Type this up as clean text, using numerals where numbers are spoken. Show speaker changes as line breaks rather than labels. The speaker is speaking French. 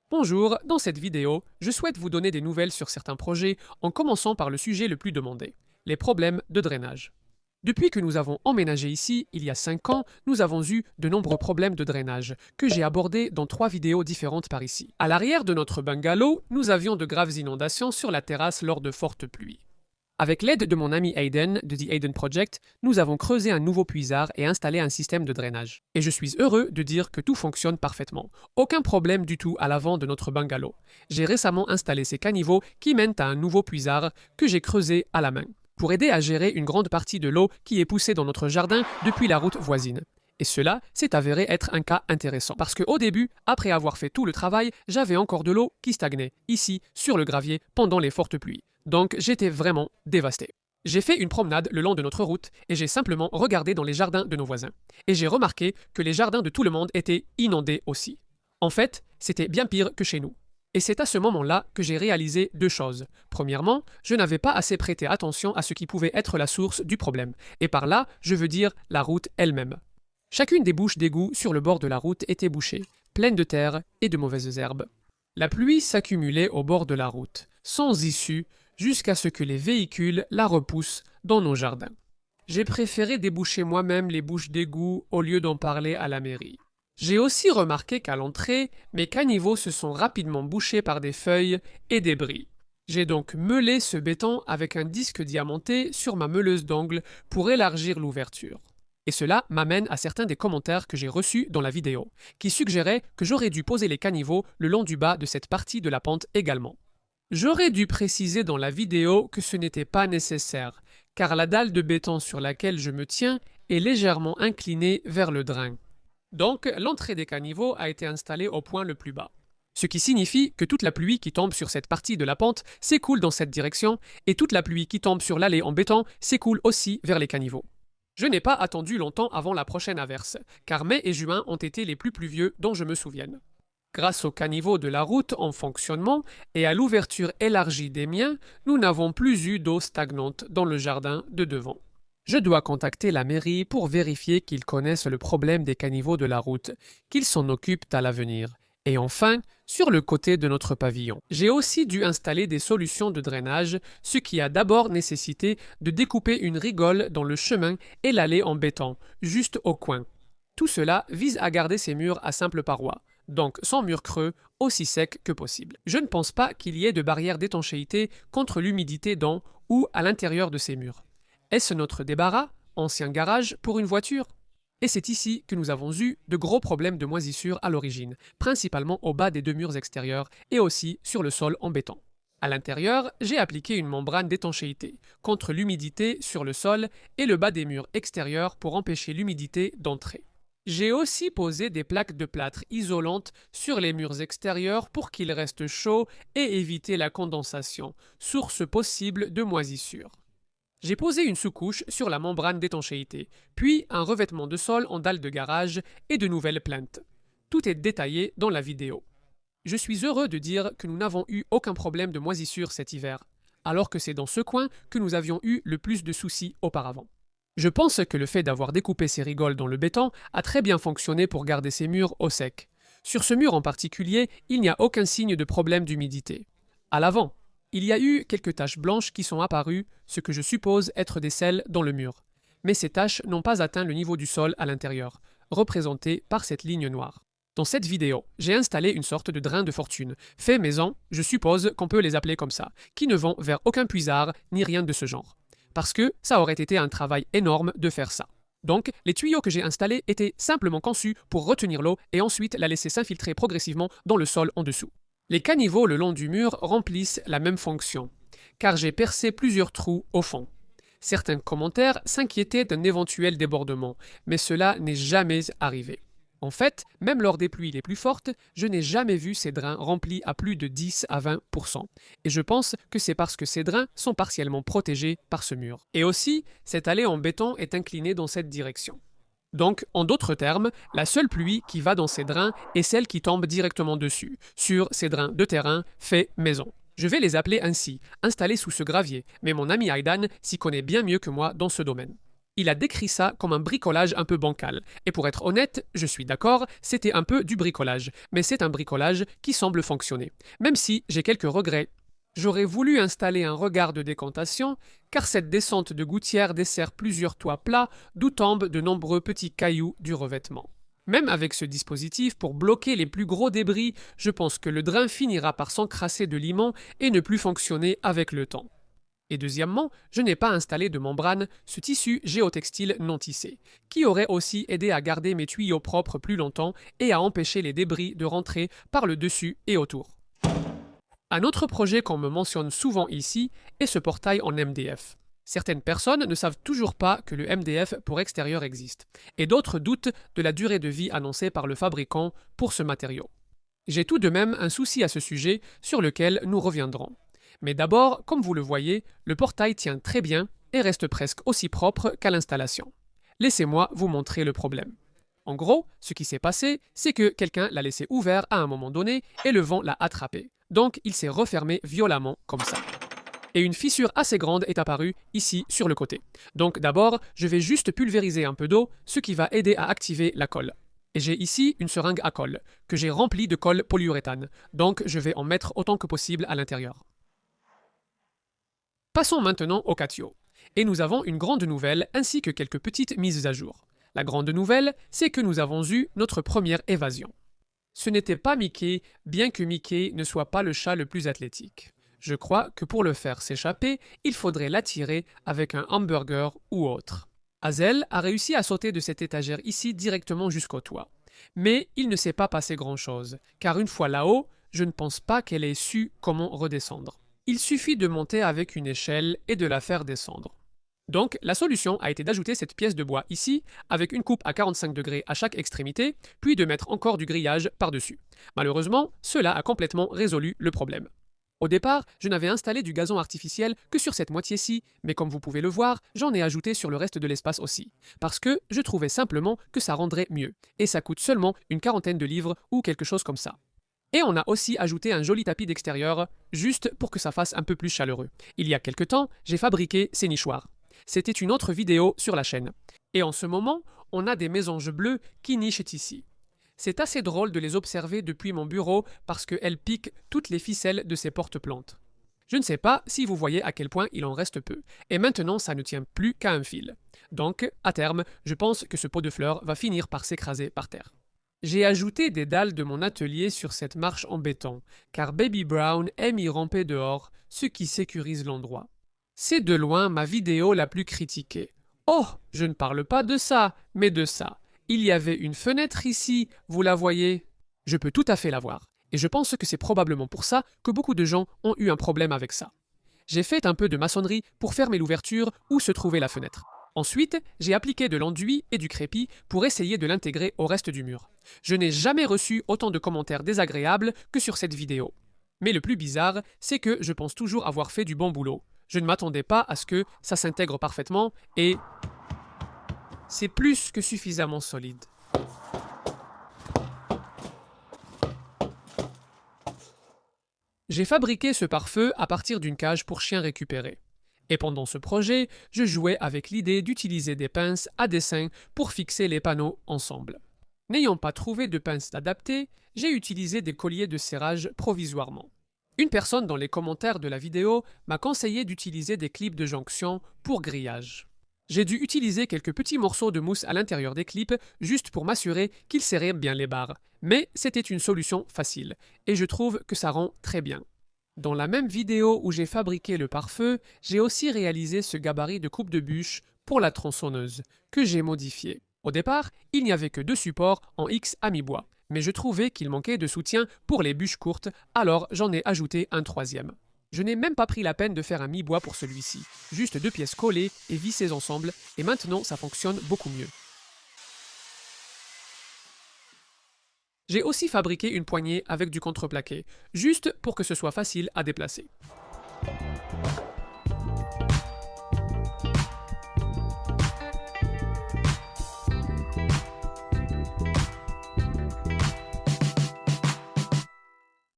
Bonjour, dans cette vidéo, je souhaite vous donner des nouvelles sur certains projets en commençant par le sujet le plus demandé, les problèmes de drainage. Depuis que nous avons emménagé ici, il y a 5 ans, nous avons eu de nombreux problèmes de drainage, que j'ai abordés dans 3 vidéos différentes par ici. À l'arrière de notre bungalow, nous avions de graves inondations sur la terrasse lors de fortes pluies. Avec l'aide de mon ami Aiden, de The Aiden Project, nous avons creusé un nouveau puisard et installé un système de drainage. Et je suis heureux de dire que tout fonctionne parfaitement. Aucun problème du tout à l'avant de notre bungalow. J'ai récemment installé ces caniveaux qui mènent à un nouveau puisard que j'ai creusé à la main, pour aider à gérer une grande partie de l'eau qui est poussée dans notre jardin depuis la route voisine. Et cela s'est avéré être un cas intéressant, parce qu'au début, après avoir fait tout le travail, j'avais encore de l'eau qui stagnait, ici, sur le gravier, pendant les fortes pluies. Donc j'étais vraiment dévasté. J'ai fait une promenade le long de notre route et j'ai simplement regardé dans les jardins de nos voisins. Et j'ai remarqué que les jardins de tout le monde étaient inondés aussi. En fait, c'était bien pire que chez nous. Et c'est à ce moment-là que j'ai réalisé 2 choses. Premièrement, je n'avais pas assez prêté attention à ce qui pouvait être la source du problème. Et par là, je veux dire la route elle-même. Chacune des bouches d'égout sur le bord de la route était bouchée, pleine de terre et de mauvaises herbes. La pluie s'accumulait au bord de la route, sans issue, jusqu'à ce que les véhicules la repoussent dans nos jardins. J'ai préféré déboucher moi-même les bouches d'égout au lieu d'en parler à la mairie. J'ai aussi remarqué qu'à l'entrée, mes caniveaux se sont rapidement bouchés par des feuilles et des débris. J'ai donc meulé ce béton avec un disque diamanté sur ma meuleuse d'ongles pour élargir l'ouverture. Et cela m'amène à certains des commentaires que j'ai reçus dans la vidéo, qui suggéraient que j'aurais dû poser les caniveaux le long du bas de cette partie de la pente également. J'aurais dû préciser dans la vidéo que ce n'était pas nécessaire, car la dalle de béton sur laquelle je me tiens est légèrement inclinée vers le drain. Donc, l'entrée des caniveaux a été installée au point le plus bas. Ce qui signifie que toute la pluie qui tombe sur cette partie de la pente s'écoule dans cette direction, et toute la pluie qui tombe sur l'allée en béton s'écoule aussi vers les caniveaux. Je n'ai pas attendu longtemps avant la prochaine averse, car mai et juin ont été les plus pluvieux dont je me souvienne. Grâce au caniveau de la route en fonctionnement et à l'ouverture élargie des miens, nous n'avons plus eu d'eau stagnante dans le jardin de devant. Je dois contacter la mairie pour vérifier qu'ils connaissent le problème des caniveaux de la route, qu'ils s'en occupent à l'avenir. Et enfin, sur le côté de notre pavillon, j'ai aussi dû installer des solutions de drainage, ce qui a d'abord nécessité de découper une rigole dans le chemin et l'allée en béton, juste au coin. Tout cela vise à garder ces murs à simple paroi, donc sans mur creux, aussi sec que possible. Je ne pense pas qu'il y ait de barrière d'étanchéité contre l'humidité dans ou à l'intérieur de ces murs. Est-ce notre débarras, ancien garage, pour une voiture? Et c'est ici que nous avons eu de gros problèmes de moisissure à l'origine, principalement au bas des 2 murs extérieurs et aussi sur le sol en béton. À l'intérieur, j'ai appliqué une membrane d'étanchéité contre l'humidité sur le sol et le bas des murs extérieurs pour empêcher l'humidité d'entrer. J'ai aussi posé des plaques de plâtre isolantes sur les murs extérieurs pour qu'ils restent chauds et éviter la condensation, source possible de moisissure. J'ai posé une sous-couche sur la membrane d'étanchéité, puis un revêtement de sol en dalle de garage et de nouvelles plaintes. Tout est détaillé dans la vidéo. Je suis heureux de dire que nous n'avons eu aucun problème de moisissure cet hiver, alors que c'est dans ce coin que nous avions eu le plus de soucis auparavant. Je pense que le fait d'avoir découpé ces rigoles dans le béton a très bien fonctionné pour garder ces murs au sec. Sur ce mur en particulier, il n'y a aucun signe de problème d'humidité. À l'avant, il y a eu quelques taches blanches qui sont apparues, ce que je suppose être des sels dans le mur. Mais ces taches n'ont pas atteint le niveau du sol à l'intérieur, représenté par cette ligne noire. Dans cette vidéo, j'ai installé une sorte de drain de fortune, fait maison, je suppose qu'on peut les appeler comme ça, qui ne vont vers aucun puisard ni rien de ce genre. Parce que ça aurait été un travail énorme de faire ça. Donc, les tuyaux que j'ai installés étaient simplement conçus pour retenir l'eau et ensuite la laisser s'infiltrer progressivement dans le sol en dessous. Les caniveaux le long du mur remplissent la même fonction, car j'ai percé plusieurs trous au fond. Certains commentaires s'inquiétaient d'un éventuel débordement, mais cela n'est jamais arrivé. En fait, même lors des pluies les plus fortes, je n'ai jamais vu ces drains remplis à plus de 10 à 20%. Et je pense que c'est parce que ces drains sont partiellement protégés par ce mur. Et aussi, cette allée en béton est inclinée dans cette direction. Donc, en d'autres termes, la seule pluie qui va dans ces drains est celle qui tombe directement dessus, sur ces drains de terrain faits maison. Je vais les appeler ainsi, installés sous ce gravier, mais mon ami Aidan s'y connaît bien mieux que moi dans ce domaine. Il a décrit ça comme un bricolage un peu bancal. Et pour être honnête, je suis d'accord, c'était un peu du bricolage. Mais c'est un bricolage qui semble fonctionner. Même si j'ai quelques regrets. J'aurais voulu installer un regard de décantation, car cette descente de gouttière dessert plusieurs toits plats, d'où tombent de nombreux petits cailloux du revêtement. Même avec ce dispositif pour bloquer les plus gros débris, je pense que le drain finira par s'encrasser de limon et ne plus fonctionner avec le temps. Et deuxièmement, je n'ai pas installé de membrane, ce tissu géotextile non tissé, qui aurait aussi aidé à garder mes tuyaux propres plus longtemps et à empêcher les débris de rentrer par le dessus et autour. Un autre projet qu'on me mentionne souvent ici est ce portail en MDF. Certaines personnes ne savent toujours pas que le MDF pour extérieur existe, et d'autres doutent de la durée de vie annoncée par le fabricant pour ce matériau. J'ai tout de même un souci à ce sujet sur lequel nous reviendrons. Mais d'abord, comme vous le voyez, le portail tient très bien et reste presque aussi propre qu'à l'installation. Laissez-moi vous montrer le problème. En gros, ce qui s'est passé, c'est que quelqu'un l'a laissé ouvert à un moment donné et le vent l'a attrapé. Donc il s'est refermé violemment comme ça. Et une fissure assez grande est apparue ici sur le côté. Donc d'abord, je vais juste pulvériser un peu d'eau, ce qui va aider à activer la colle. Et j'ai ici une seringue à colle, que j'ai remplie de colle polyuréthane, donc je vais en mettre autant que possible à l'intérieur. Passons maintenant au catio. Et nous avons une grande nouvelle ainsi que quelques petites mises à jour. La grande nouvelle, c'est que nous avons eu notre première évasion. Ce n'était pas Mickey, bien que Mickey ne soit pas le chat le plus athlétique. Je crois que pour le faire s'échapper, il faudrait l'attirer avec un hamburger ou autre. Hazel a réussi à sauter de cette étagère ici directement jusqu'au toit. Mais il ne s'est pas passé grand-chose, car une fois là-haut, je ne pense pas qu'elle ait su comment redescendre. Il suffit de monter avec une échelle et de la faire descendre. Donc, la solution a été d'ajouter cette pièce de bois ici, avec une coupe à 45 degrés à chaque extrémité, puis de mettre encore du grillage par-dessus. Malheureusement, cela a complètement résolu le problème. Au départ, je n'avais installé du gazon artificiel que sur cette moitié-ci, mais comme vous pouvez le voir, j'en ai ajouté sur le reste de l'espace aussi, parce que je trouvais simplement que ça rendrait mieux, et ça coûte seulement une quarantaine de livres ou quelque chose comme ça. Et on a aussi ajouté un joli tapis d'extérieur, juste pour que ça fasse un peu plus chaleureux. Il y a quelque temps, j'ai fabriqué ces nichoirs. C'était une autre vidéo sur la chaîne. Et en ce moment, on a des mésanges bleus qui nichent ici. C'est assez drôle de les observer depuis mon bureau parce qu'elles piquent toutes les ficelles de ces porte-plantes. Je ne sais pas si vous voyez à quel point il en reste peu. Et maintenant, ça ne tient plus qu'à un fil. Donc, à terme, je pense que ce pot de fleurs va finir par s'écraser par terre. J'ai ajouté des dalles de mon atelier sur cette marche en béton, car Baby Brown aime y ramper dehors, ce qui sécurise l'endroit. C'est de loin ma vidéo la plus critiquée. Oh, je ne parle pas de ça, mais de ça. Il y avait une fenêtre ici, vous la voyez? Je peux tout à fait la voir. Et je pense que c'est probablement pour ça que beaucoup de gens ont eu un problème avec ça. J'ai fait un peu de maçonnerie pour fermer l'ouverture où se trouvait la fenêtre. Ensuite, j'ai appliqué de l'enduit et du crépi pour essayer de l'intégrer au reste du mur. Je n'ai jamais reçu autant de commentaires désagréables que sur cette vidéo. Mais le plus bizarre, c'est que je pense toujours avoir fait du bon boulot. Je ne m'attendais pas à ce que ça s'intègre parfaitement et c'est plus que suffisamment solide. J'ai fabriqué ce pare-feu à partir d'une cage pour chiens récupérés. Et pendant ce projet, je jouais avec l'idée d'utiliser des pinces à dessin pour fixer les panneaux ensemble. N'ayant pas trouvé de pinces adaptées, j'ai utilisé des colliers de serrage provisoirement. Une personne dans les commentaires de la vidéo m'a conseillé d'utiliser des clips de jonction pour grillage. J'ai dû utiliser quelques petits morceaux de mousse à l'intérieur des clips juste pour m'assurer qu'ils serraient bien les barres, mais c'était une solution facile, et je trouve que ça rend très bien. Dans la même vidéo où j'ai fabriqué le pare-feu, j'ai aussi réalisé ce gabarit de coupe de bûche pour la tronçonneuse, que j'ai modifié. Au départ, il n'y avait que 2 supports en X à mi-bois, mais je trouvais qu'il manquait de soutien pour les bûches courtes, alors j'en ai ajouté un 3e. Je n'ai même pas pris la peine de faire un mi-bois pour celui-ci, juste 2 pièces collées et vissées ensemble, et maintenant ça fonctionne beaucoup mieux. J'ai aussi fabriqué une poignée avec du contreplaqué, juste pour que ce soit facile à déplacer.